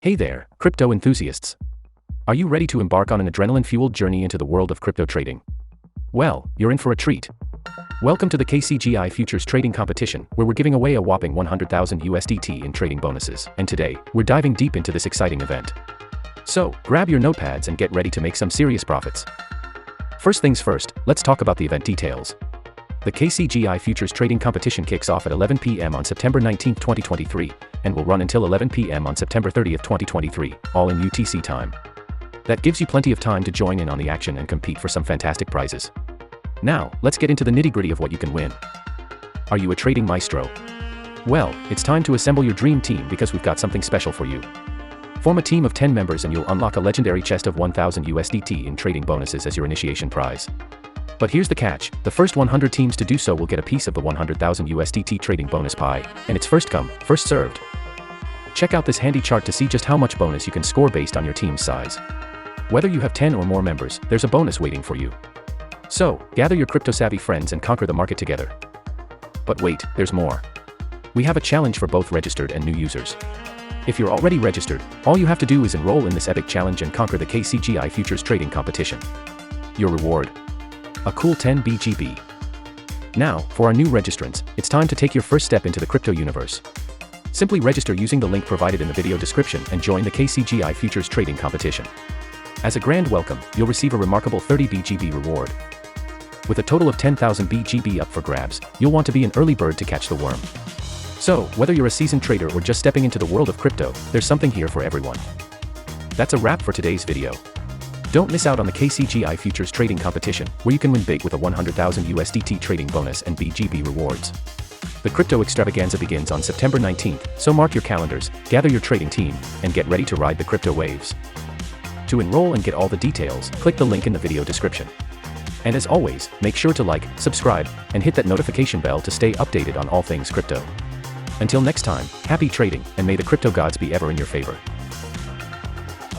Hey there, crypto enthusiasts. Are you ready to embark on an adrenaline-fueled journey into the world of crypto trading? Well, you're in for a treat. Welcome to the KCGI Futures Trading Competition, where we're giving away a whopping 100,000 USDT in trading bonuses, and today, we're diving deep into this exciting event. So, grab your notepads and get ready to make some serious profits. First things first, let's talk about the event details. The KCGI Futures Trading Competition kicks off at 11 p.m. on September 19, 2023, and will run until 11 p.m. on September 30, 2023, all in UTC time. That gives you plenty of time to join in on the action and compete for some fantastic prizes. Now, let's get into the nitty-gritty of what you can win. Are you a trading maestro? Well, it's time to assemble your dream team because we've got something special for you. Form a team of 10 members and you'll unlock a legendary chest of 1,000 USDT in trading bonuses as your initiation prize. But here's the catch, the first 100 teams to do so will get a piece of the 100,000 USDT trading bonus pie, and it's first come, first served. Check out this handy chart to see just how much bonus you can score based on your team's size. Whether you have 10 or more members, there's a bonus waiting for you. So, gather your crypto-savvy friends and conquer the market together. But wait, there's more. We have a challenge for both registered and new users. If you're already registered, all you have to do is enroll in this epic challenge and conquer the KCGI Futures Trading Competition. Your reward? A cool 10 BGB. Now, for our new registrants, it's time to take your first step into the crypto universe. Simply register using the link provided in the video description and join the KCGI Futures Trading Competition. As a grand welcome, you'll receive a remarkable 30 BGB reward. With a total of 10,000 BGB up for grabs, you'll want to be an early bird to catch the worm. So, whether you're a seasoned trader or just stepping into the world of crypto, there's something here for everyone. That's a wrap for today's video. Don't miss out on the KCGI Futures Trading Competition, where you can win big with a 100,000 USDT trading bonus and BGB rewards. The crypto extravaganza begins on September 19th, so mark your calendars, gather your trading team, and get ready to ride the crypto waves. To enroll and get all the details, click the link in the video description. And as always, make sure to like, subscribe, and hit that notification bell to stay updated on all things crypto. Until next time, happy trading, and may the crypto gods be ever in your favor.